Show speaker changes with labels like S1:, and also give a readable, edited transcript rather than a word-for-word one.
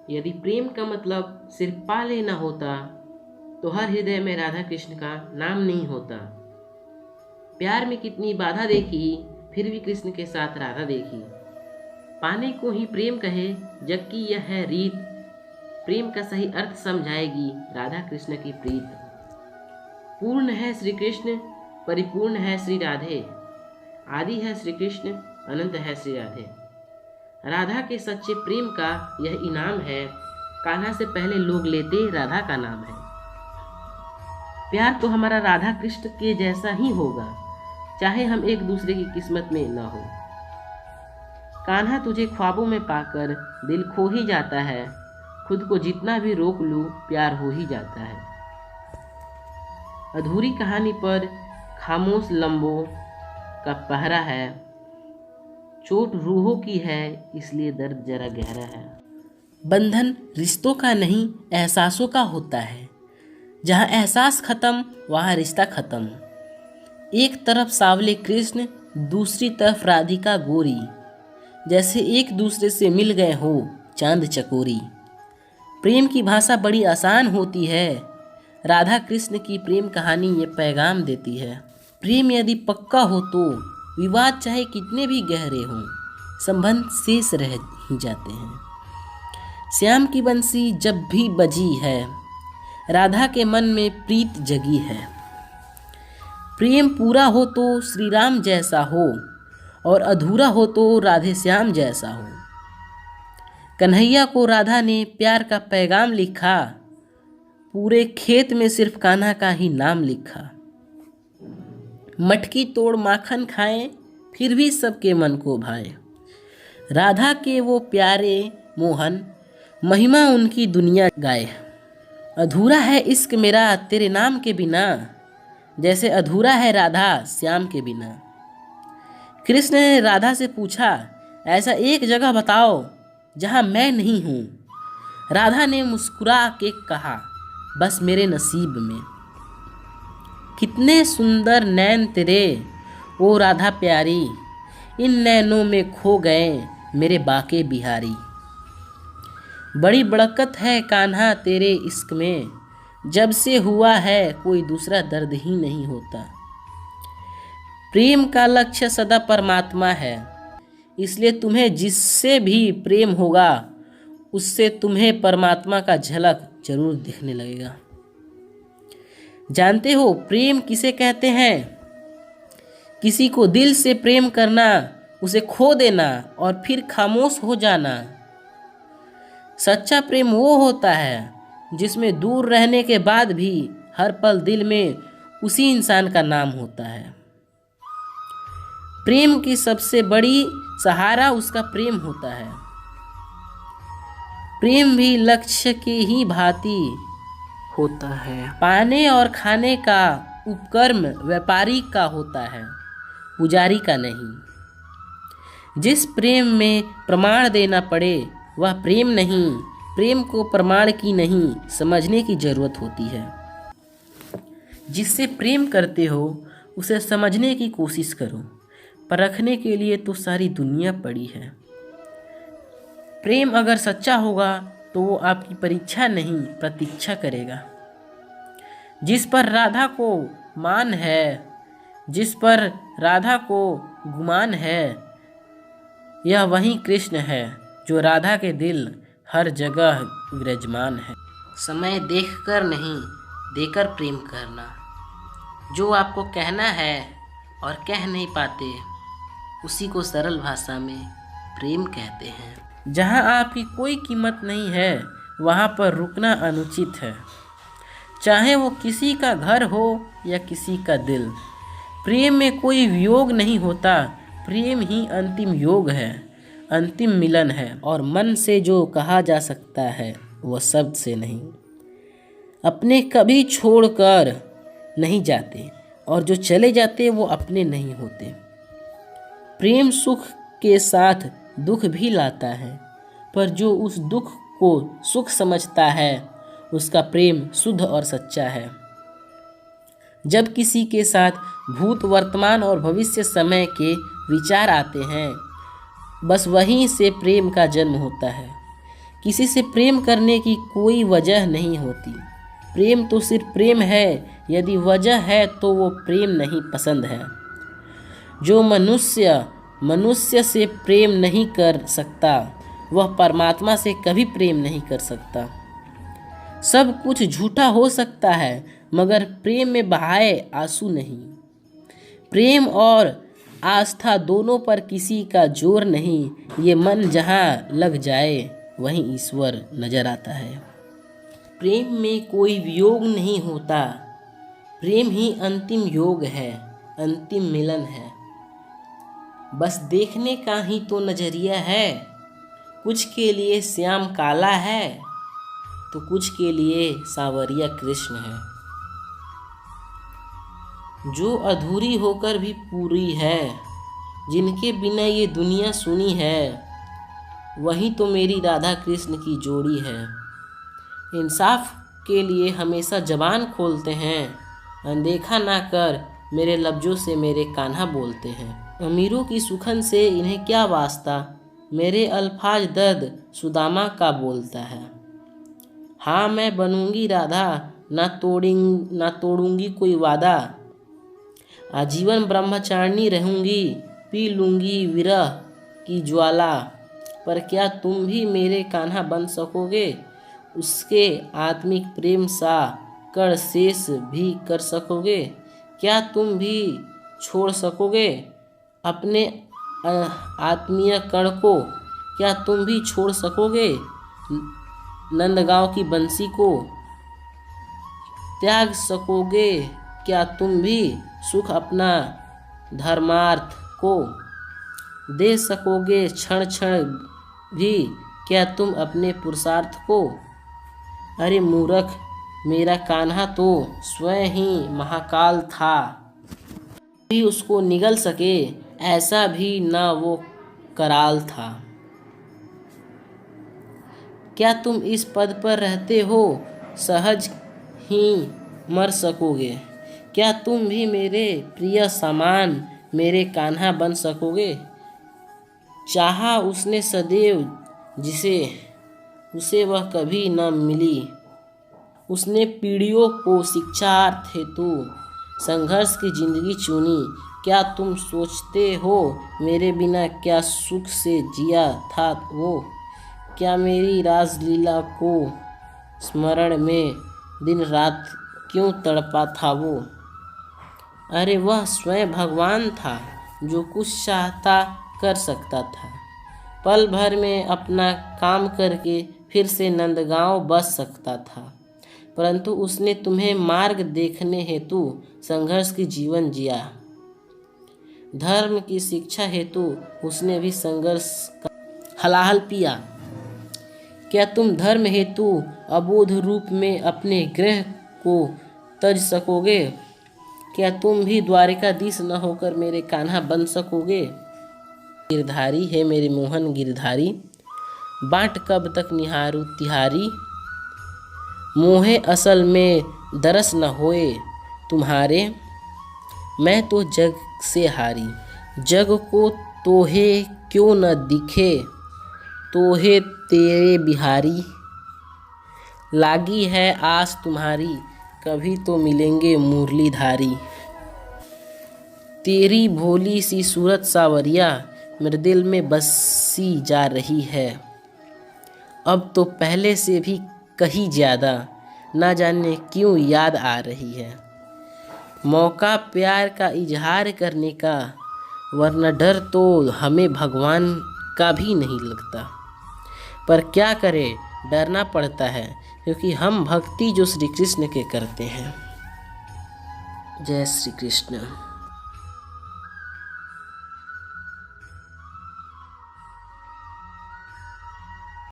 S1: यदि प्रेम का मतलब सिर्फ पा लेना होता तो हर हृदय में राधा कृष्ण का नाम नहीं होता। प्यार में कितनी बाधा देखी, फिर भी कृष्ण के साथ राधा देखी। पाने को ही प्रेम कहे, जबकि यह है रीत। प्रेम का सही अर्थ समझाएगी राधा कृष्ण की प्रीत। पूर्ण है श्री कृष्ण, परिपूर्ण है श्री राधे। आदि है श्री कृष्ण, अनंत है श्री राधे। राधा के सच्चे प्रेम का यह इनाम है, कान्हा से पहले लोग लेते राधा का नाम है। प्यार तो हमारा राधा कृष्ण के जैसा ही होगा, चाहे हम एक दूसरे की किस्मत में न हो। कान्हा तुझे ख्वाबों में पाकर दिल खो ही जाता है, खुद को जितना भी रोक लूं प्यार हो ही जाता है। अधूरी कहानी पर खामोश लम्बों का पहरा है, चोट रूहों की है इसलिए दर्द जरा गहरा है। बंधन रिश्तों का नहीं एहसासों का होता है, जहाँ एहसास खत्म वहाँ रिश्ता खत्म। एक तरफ सावले कृष्ण, दूसरी तरफ राधिका गोरी, जैसे एक दूसरे से मिल गए हो चांद चकोरी। प्रेम की भाषा बड़ी आसान होती है, राधा कृष्ण की प्रेम कहानी ये पैगाम देती है। प्रेम यदि पक्का हो तो विवाद चाहे कितने भी गहरे हों, संबंध शेष रह ही जाते हैं। श्याम की बंसी जब भी बजी है, राधा के मन में प्रीत जगी है। प्रेम पूरा हो तो श्री राम जैसा हो, और अधूरा हो तो राधे श्याम जैसा हो। कन्हैया को राधा ने प्यार का पैगाम लिखा, पूरे खेत में सिर्फ कान्हा का ही नाम लिखा। मटकी तोड़ माखन खाएं, फिर भी सबके मन को भाए। राधा के वो प्यारे मोहन, महिमा उनकी दुनिया गाए। अधूरा है इश्क मेरा तेरे नाम के बिना, जैसे अधूरा है राधा श्याम के बिना। कृष्ण ने राधा से पूछा, ऐसा एक जगह बताओ जहाँ मैं नहीं हूँ। राधा ने मुस्कुरा के कहा, बस मेरे नसीब में। कितने सुंदर नैन तेरे ओ राधा प्यारी, इन नैनों में खो गए मेरे बाके बिहारी। बड़ी बड़कत है कान्हा तेरे इश्क में, जब से हुआ है कोई दूसरा दर्द ही नहीं होता। प्रेम का लक्ष्य सदा परमात्मा है, इसलिए तुम्हें जिससे भी प्रेम होगा उससे तुम्हें परमात्मा का झलक जरूर दिखने लगेगा। जानते हो प्रेम किसे कहते हैं? किसी को दिल से प्रेम करना, उसे खो देना और फिर खामोश हो जाना। सच्चा प्रेम वो होता है जिसमें दूर रहने के बाद भी हर पल दिल में उसी इंसान का नाम होता है। प्रेम की सबसे बड़ी सहारा उसका प्रेम होता है। प्रेम भी लक्ष्य की ही भांति होता है। पाने और खाने का उपक्रम व्यापारी का होता है, पुजारी का नहीं। जिस प्रेम में प्रमाण देना पड़े वह प्रेम नहीं, प्रेम को प्रमाण की नहीं समझने की जरूरत होती है। जिससे प्रेम करते हो उसे समझने की कोशिश करो, परखने के लिए तो सारी दुनिया पड़ी है। प्रेम अगर सच्चा होगा तो वो आपकी परीक्षा नहीं प्रतीक्षा करेगा। जिस पर राधा को मान है, जिस पर राधा को गुमान है, यह वही कृष्ण है जो राधा के दिल हर जगह विराजमान है। समय देखकर नहीं देकर प्रेम करना। जो आपको कहना है और कह नहीं पाते उसी को सरल भाषा में प्रेम कहते हैं। जहाँ आपकी कोई कीमत नहीं है वहाँ पर रुकना अनुचित है, चाहे वो किसी का घर हो या किसी का दिल। प्रेम में कोई वियोग नहीं होता, प्रेम ही अंतिम योग है, अंतिम मिलन है। और मन से जो कहा जा सकता है वह शब्द से नहीं। अपने कभी छोड़कर नहीं जाते और जो चले जाते वो अपने नहीं होते। प्रेम सुख के साथ दुख भी लाता है, पर जो उस दुख को सुख समझता है उसका प्रेम शुद्ध और सच्चा है। जब किसी के साथ भूत वर्तमान और भविष्य समय के विचार आते हैं, बस वहीं से प्रेम का जन्म होता है। किसी से प्रेम करने की कोई वजह नहीं होती। प्रेम तो सिर्फ प्रेम है, यदि वजह है तो वो प्रेम नहीं पसंद है। जो मनुष्य से प्रेम नहीं कर सकता वह परमात्मा से कभी प्रेम नहीं कर सकता। सब कुछ झूठा हो सकता है मगर प्रेम में बहाए आंसू नहीं। प्रेम और आस्था दोनों पर किसी का जोर नहीं, ये मन जहाँ लग जाए वहीं ईश्वर नजर आता है। प्रेम में कोई वियोग नहीं होता, प्रेम ही अंतिम योग है, अंतिम मिलन है। बस देखने का ही तो नजरिया है, कुछ के लिए श्याम काला है तो कुछ के लिए सांवरिया कृष्ण है। जो अधूरी होकर भी पूरी है, जिनके बिना ये दुनिया सुनी है, वही तो मेरी राधा कृष्ण की जोड़ी है। इंसाफ के लिए हमेशा जबान खोलते हैं, अनदेखा ना कर मेरे लफ्ज़ों से मेरे कान्हा बोलते हैं। अमीरों की सुखन से इन्हें क्या वास्ता, मेरे अल्फाज दर्द सुदामा का बोलता है। हाँ मैं बनूंगी राधा, ना तोड़ूंगी कोई वादा, आजीवन ब्रह्मचारिणी रहूंगी, पी लूंगी विरह की ज्वाला। पर क्या तुम भी मेरे कान्हा बन सकोगे, उसके आत्मिक प्रेम सा कण शेष भी कर सकोगे? क्या तुम भी छोड़ सकोगे अपने आत्मीय कण को? क्या तुम भी छोड़ सकोगे नंदगांव की बंसी को? त्याग सकोगे क्या तुम भी सुख अपना धर्मार्थ को? दे सकोगे क्षण क्षण भी क्या तुम अपने पुरुषार्थ को? अरे मूर्ख, मेरा कान्हा तो स्वयं ही महाकाल था, भी उसको निगल सके ऐसा भी ना वो कराल था। क्या तुम इस पद पर रहते हो सहज ही मर सकोगे? क्या तुम भी मेरे प्रिय समान मेरे कान्हा बन सकोगे? चाहा उसने सदैव जिसे उसे वह कभी न मिली, उसने पीढ़ियों को शिक्षार्थ हेतु संघर्ष की जिंदगी चुनी। क्या तुम सोचते हो मेरे बिना क्या सुख से जिया था वो? क्या मेरी रासलीला को स्मरण में दिन रात क्यों तड़पा था वो? अरे वह स्वयं भगवान था, जो कुछ चाहता कर सकता था। पल भर में अपना काम करके फिर से नंदगांव बस सकता था, परंतु उसने तुम्हें मार्ग देखने हेतु संघर्ष की जीवन जिया। धर्म की शिक्षा हेतु उसने भी संघर्ष का हलाहल पिया। क्या तुम धर्म हेतु अबोध रूप में अपने ग्रह को तज सकोगे? क्या तुम भी द्वारिकाधीश न होकर मेरे कान्हा बन सकोगे? गिरधारी है मेरे मोहन गिरधारी, बाट कब तक निहारूं तिहारी। मोहे असल में दरस न होए तुम्हारे, मैं तो जग से हारी। जग को तोहे क्यों न दिखे, तोहे तेरे बिहारी। लागी है आस तुम्हारी, कभी तो मिलेंगे मुरलीधारी। तेरी भोली सी सूरत सावरिया मेरे दिल में बसी जा रही है, अब तो पहले से भी कहीं ज़्यादा, ना जाने क्यों याद आ रही है। मौका प्यार का इजहार करने का, वरना डर तो हमें भगवान का भी नहीं लगता। पर क्या करें, डरना पड़ता है क्योंकि हम भक्ति जो श्री कृष्ण के करते हैं। जय श्री कृष्ण।